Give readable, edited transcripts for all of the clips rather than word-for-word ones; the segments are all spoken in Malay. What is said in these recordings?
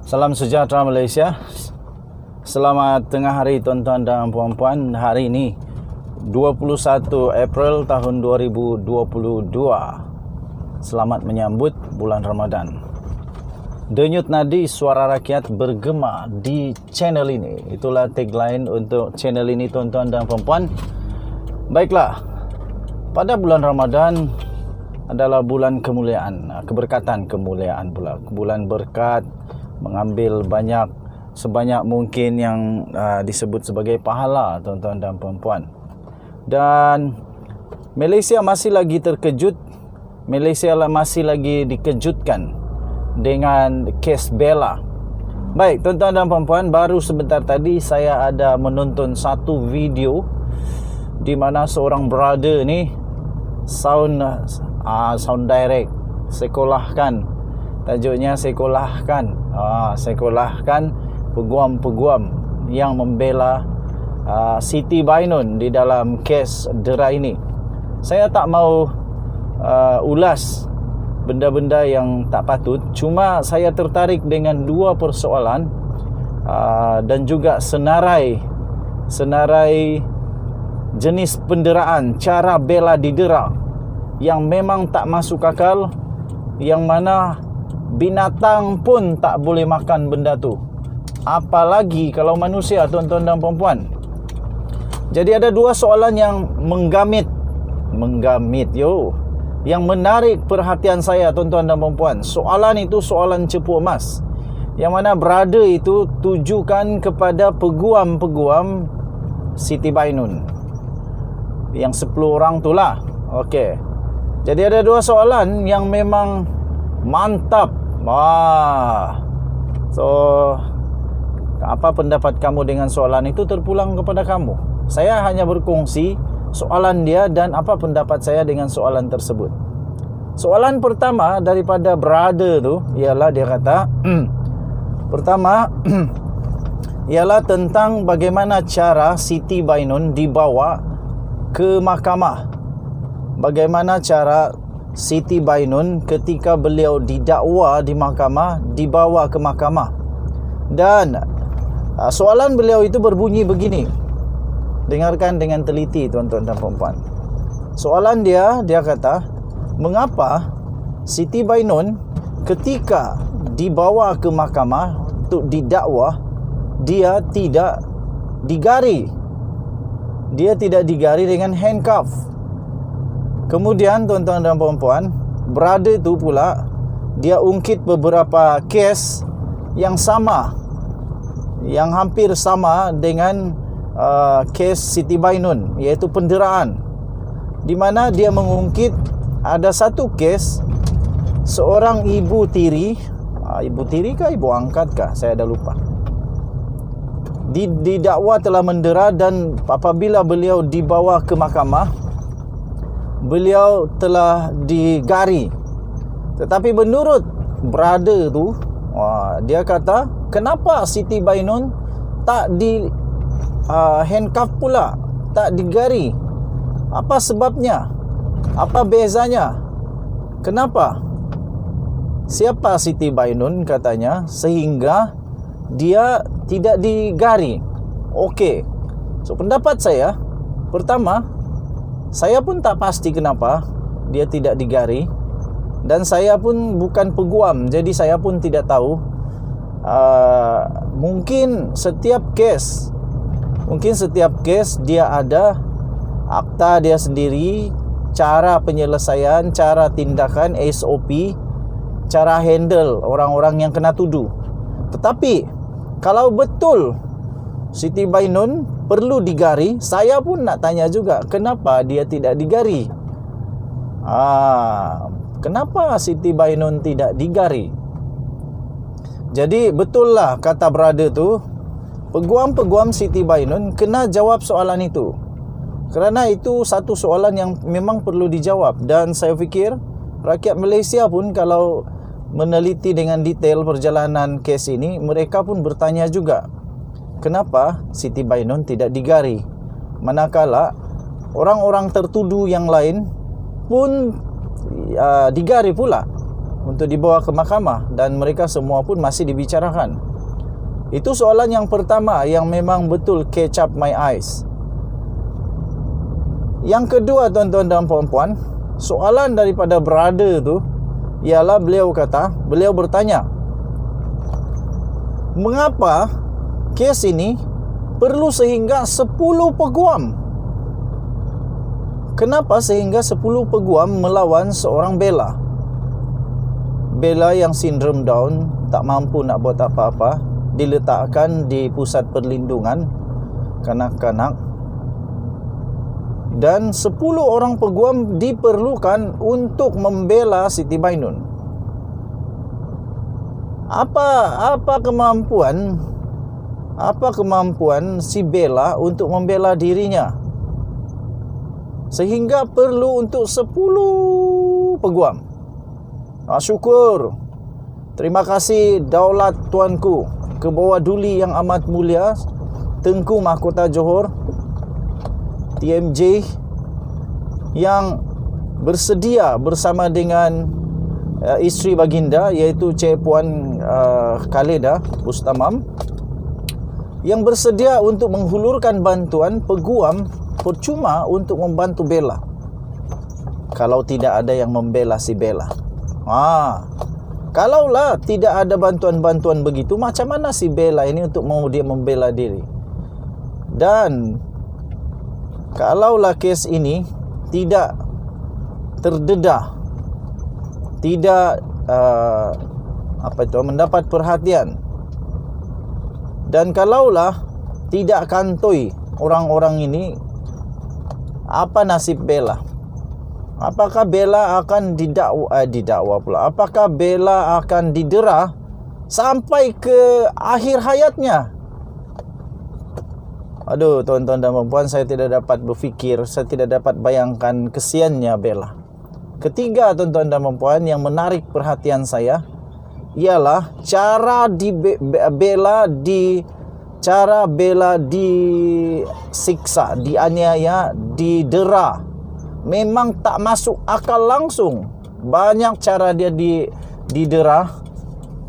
Salam sejahtera Malaysia. Selamat tengah hari tuan-tuan dan puan-puan. Hari ini 21 April tahun 2022. Selamat menyambut bulan Ramadan. Denyut nadi suara rakyat bergema di channel ini. Itulah tagline untuk channel ini tuan-tuan dan puan-puan. Baiklah, pada bulan Ramadan adalah bulan kemuliaan, keberkatan kemuliaan pula. Bulan berkat, mengambil sebanyak mungkin yang disebut sebagai pahala tuan-tuan dan puan-puan. Dan Malaysia masih lagi terkejut, Malaysia masih lagi dikejutkan dengan kes Bella. Baik tuan-tuan dan puan-puan, baru sebentar tadi saya ada menonton satu video di mana seorang brother ni sound direct, sekolahkan, tajuknya sekolahkan peguam-peguam yang membela Siti Bainun di dalam kes dera ini. Saya tak mau ulas benda-benda yang tak patut, cuma saya tertarik dengan dua persoalan dan juga senarai jenis penderaan, cara bela didera yang memang tak masuk akal, yang mana binatang pun tak boleh makan benda tu, apalagi kalau manusia tuan-tuan dan puan-puan. Jadi ada dua soalan yang menggamit yang menarik perhatian saya tuan-tuan dan puan-puan. Soalan itu soalan cepu emas, yang mana brother itu tujukan kepada peguam-peguam Siti Bainun, yang 10 orang itulah. Okey. Jadi ada dua soalan yang memang mantap. So, apa pendapat kamu dengan soalan itu terpulang kepada kamu. Saya hanya berkongsi soalan dia dan apa pendapat saya dengan soalan tersebut. Soalan pertama daripada brother tu ialah dia kata pertama ialah tentang bagaimana cara Siti Bainun dibawa ke mahkamah. Bagaimana cara Siti Bainun ketika beliau didakwa di mahkamah dibawa ke mahkamah. Dan soalan beliau itu berbunyi begini. Dengarkan dengan teliti tuan-tuan dan puan-puan. Soalan dia kata, mengapa Siti Bainun ketika dibawa ke mahkamah untuk didakwa, dia tidak digari. Dia tidak digari dengan handcuff. Kemudian tuan-tuan dan puan-puan, brother tu pula dia ungkit beberapa kes yang sama, yang hampir sama dengan kes Siti Bainun, iaitu penderaan, di mana dia mengungkit ada satu kes seorang ibu tiri kah ibu angkat kah, saya dah lupa, didakwa telah mendera, dan apabila beliau dibawa ke mahkamah, beliau telah digari. Tetapi menurut brother tu, dia kata, kenapa Siti Bainun tak di handcuff pula, tak digari? Apa sebabnya? Apa bezanya? Kenapa? Siapa Siti Bainun katanya sehingga dia tidak digari? Okey. So pendapat saya, pertama, saya pun tak pasti kenapa dia tidak digari, dan saya pun bukan peguam, jadi saya pun tidak tahu. Mungkin setiap kes dia ada akta dia sendiri, cara penyelesaian, cara tindakan, SOP, cara handle orang-orang yang kena tuduh. Tetapi kalau betul Siti Bainun perlu digari, saya pun nak tanya juga, kenapa dia tidak digari? Kenapa Siti Bainun tidak digari? Jadi betul lah kata brother tu, peguam-peguam Siti Bainun kena jawab soalan itu, kerana itu satu soalan yang memang perlu dijawab. Dan saya fikir rakyat Malaysia pun kalau meneliti dengan detail perjalanan kes ini, mereka pun bertanya juga, kenapa Siti Bainun tidak digari, manakala orang-orang tertuduh yang lain pun digari pula. untuk dibawa ke mahkamah dan mereka semua pun masih dibicarakan. Itu soalan yang pertama yang memang betul catch up my eyes. Yang kedua, tuan-tuan dan puan-puan, soalan daripada brother tu ialah beliau bertanya, mengapa kes ini perlu sehingga 10 peguam? Kenapa sehingga 10 peguam melawan seorang Bella? Bella yang sindrom Down, tak mampu nak buat apa-apa, diletakkan di pusat perlindungan kanak-kanak, dan 10 orang peguam diperlukan untuk membela Siti Bainun. Apa kemampuan si Bella untuk membela dirinya sehingga perlu untuk 10 peguam? Syukur. Terima kasih daulat tuanku, Kebawah Duli yang amat mulia Tengku Mahkota Johor, TMJ, yang bersedia bersama dengan isteri baginda iaitu Cik Puan Khaleda Bustamam, yang bersedia untuk menghulurkan bantuan peguam percuma untuk membantu Bella kalau tidak ada yang membela si Bella. Kalaulah tidak ada bantuan-bantuan begitu, macam mana si Bella ini untuk mau dia membela diri? Dan kalaulah kes ini tidak terdedah, tidak mendapat perhatian, dan kalaulah tidak kantoi orang-orang ini, apa nasib Bella? Apakah Bella akan didakwa pula? Apakah Bella akan didera sampai ke akhir hayatnya? Aduh, tuan-tuan dan puan-puan, saya tidak dapat berfikir, saya tidak dapat bayangkan kesiannya Bella. Ketiga, tuan-tuan dan puan-puan, yang menarik perhatian saya ialah cara Bella disiksa, dianiaya, didera. Memang tak masuk akal langsung. Banyak cara dia didera,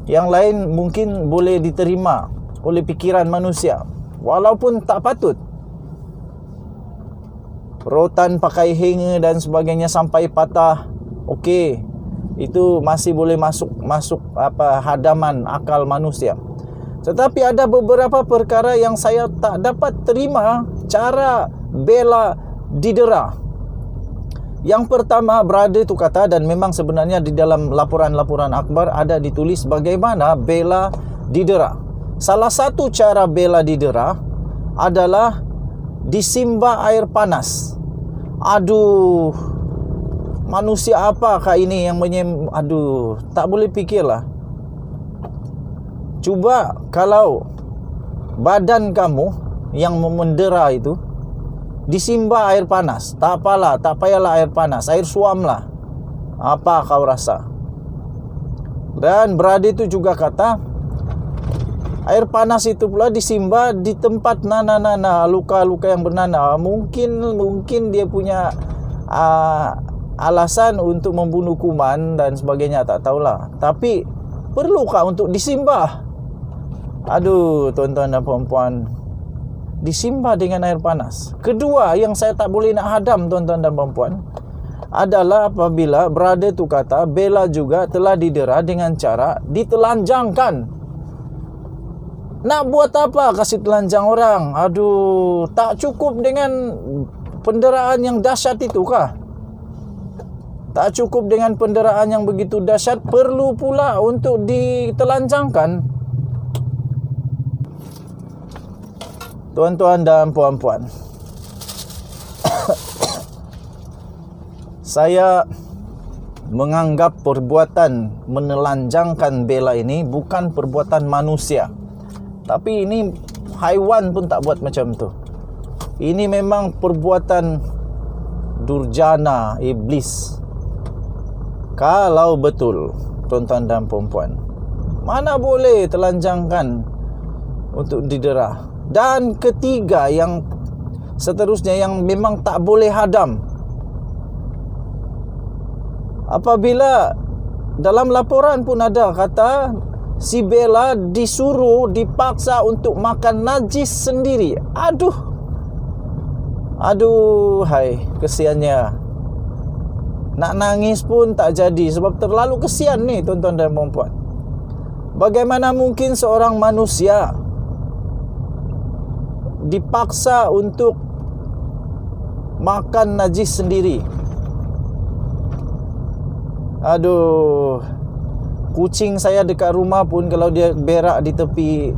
yang lain mungkin boleh diterima oleh pikiran manusia, walaupun tak patut. Rotan pakai hanger dan sebagainya sampai patah, okey, itu masih boleh masuk hadaman akal manusia. Tetapi ada beberapa perkara yang saya tak dapat terima cara Bella didera. Yang pertama, brother itu kata, dan memang sebenarnya di dalam laporan-laporan akhbar ada ditulis bagaimana Bella didera. Salah satu cara Bella didera adalah disimba air panas. Aduh, manusia apakah ini yang tak boleh fikirlah. Cuba kalau badan kamu yang mendera itu disimba air panas, tak payahlah air panas, air suamlah. Apa kau rasa? Dan brother itu juga kata, air panas itu pula disimba di tempat luka-luka yang bernanah. Mungkin dia punya alasan untuk membunuh kuman dan sebagainya, tak tahulah. Tapi perlukah untuk disimba? Aduh, tuan-tuan dan puan-puan, disimba dengan air panas. Kedua yang saya tak boleh nak hadam, tuan-tuan dan puan-puan, adalah apabila brother tu kata Bella juga telah didera dengan cara ditelanjangkan. Nak buat apa kasih telanjang orang? Aduh, tak cukup dengan penderaan yang dahsyat itu kah? Tak cukup dengan penderaan yang begitu dahsyat, perlu pula untuk ditelanjangkan. Tuan-tuan dan puan-puan, saya menganggap perbuatan menelanjangkan Bella ini bukan perbuatan manusia. Tapi ini haiwan pun tak buat macam tu. Ini memang perbuatan durjana, iblis. Kalau betul, tuan-tuan dan puan-puan, mana boleh telanjangkan untuk didera. Dan ketiga, yang seterusnya yang memang tak boleh hadam, apabila dalam laporan pun ada kata si Bella disuruh, dipaksa untuk makan najis sendiri. Aduh, hai, kesiannya. Nak nangis pun tak jadi sebab terlalu kesian nih tuan-tuan dan puan-puan. Bagaimana mungkin seorang manusia dipaksa untuk makan najis sendiri? Aduh, kucing saya dekat rumah pun kalau dia berak di tepi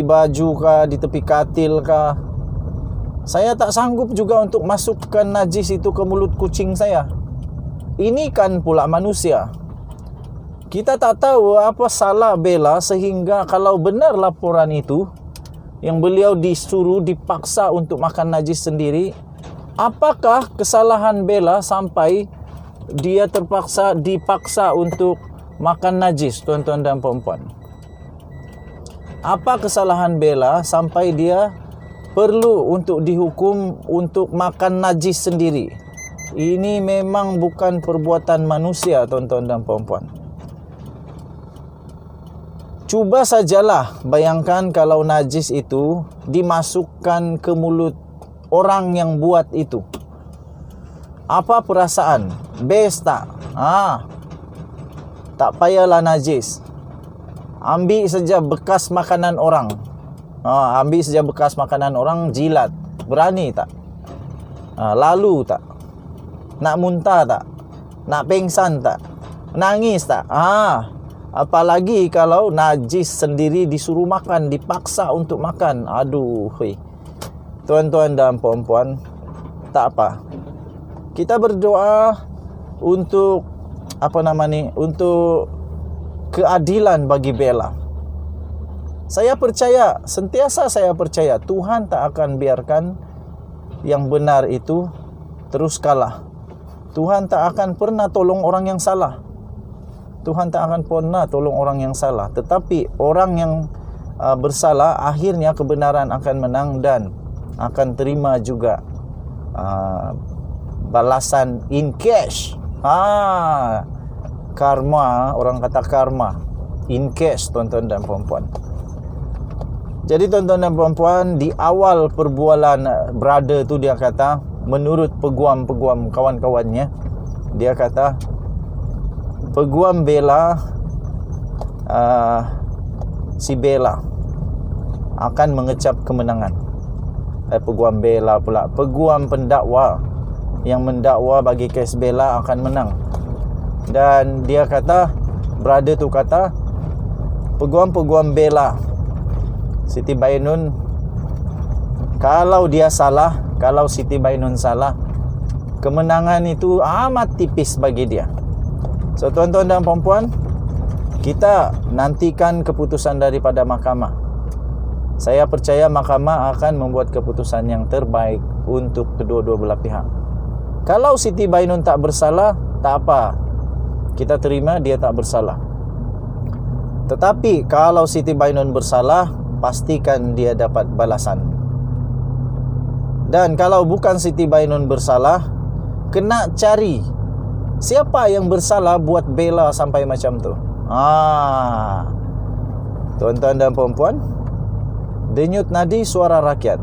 baju kah, di tepi katil kah, saya tak sanggup juga untuk masukkan najis itu ke mulut kucing saya. Ini kan pula manusia. Kita tak tahu apa salah Bella sehingga kalau benar laporan itu yang beliau disuruh, dipaksa untuk makan najis sendiri, apakah kesalahan Bella sampai dia dipaksa untuk makan najis, tuan-tuan dan puan-puan? Apa kesalahan Bella sampai dia perlu untuk dihukum untuk makan najis sendiri? Ini memang bukan perbuatan manusia, tuan-tuan dan puan-puan. Cuba sajalah bayangkan kalau najis itu dimasukkan ke mulut orang yang buat itu. Apa perasaan? Best tak? Tak payahlah najis. Ambil saja bekas makanan orang. Ambil saja bekas makanan orang, jilat. Berani tak? Lalu tak? Nak muntah tak? Nak pengsan tak? Nangis tak? Apalagi kalau najis sendiri disuruh makan, dipaksa untuk makan. Aduh, tuan-tuan dan puan-puan, tak apa. Kita berdoa untuk untuk keadilan bagi Bella. Sentiasa saya percaya Tuhan tak akan biarkan yang benar itu terus kalah. Tuhan tak akan pernah tolong orang yang salah. Tuhan tak akan pernah tolong orang yang salah. Tetapi orang yang bersalah, akhirnya kebenaran akan menang dan akan terima juga balasan in cash. Karma, orang kata karma in cash, tuan-tuan dan puan-puan. Jadi tuan-tuan dan puan-puan, di awal perbualan brother tu dia kata, menurut peguam-peguam kawan-kawannya, dia kata peguam Bella, si Bella akan mengecap kemenangan. Peguam Bella pula, peguam pendakwa yang mendakwa bagi kes Bella akan menang. Dan dia kata, brother tu kata, peguam-peguam Bella, Siti Bainun, kalau dia salah, kalau Siti Bainun salah, kemenangan itu amat tipis bagi dia. So tuan-tuan dan puan-puan, kita nantikan keputusan daripada mahkamah. Saya percaya mahkamah akan membuat keputusan yang terbaik untuk kedua-dua belah pihak. Kalau Siti Bainun tak bersalah, tak apa, kita terima dia tak bersalah. Tetapi kalau Siti Bainun bersalah, pastikan dia dapat balasan. Dan kalau bukan Siti Bainun bersalah, kena cari siapa yang bersalah buat Bella sampai macam tu. Tuan-tuan dan puan-puan, denyut nadi suara rakyat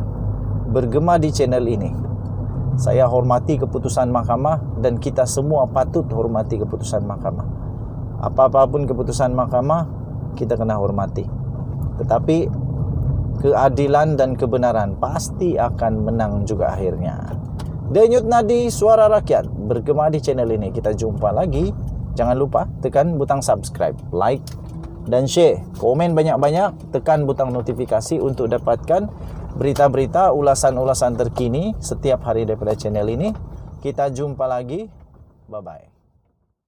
bergema di channel ini. Saya hormati keputusan mahkamah dan kita semua patut hormati keputusan mahkamah. Apa-apapun keputusan mahkamah, kita kena hormati. Tetapi keadilan dan kebenaran pasti akan menang juga akhirnya. Denyut nadi suara rakyat bergema di channel ini. Kita jumpa lagi. Jangan lupa tekan butang subscribe, like dan share. Komen banyak-banyak, tekan butang notifikasi untuk dapatkan berita-berita, ulasan-ulasan terkini setiap hari daripada channel ini. Kita jumpa lagi. Bye-bye.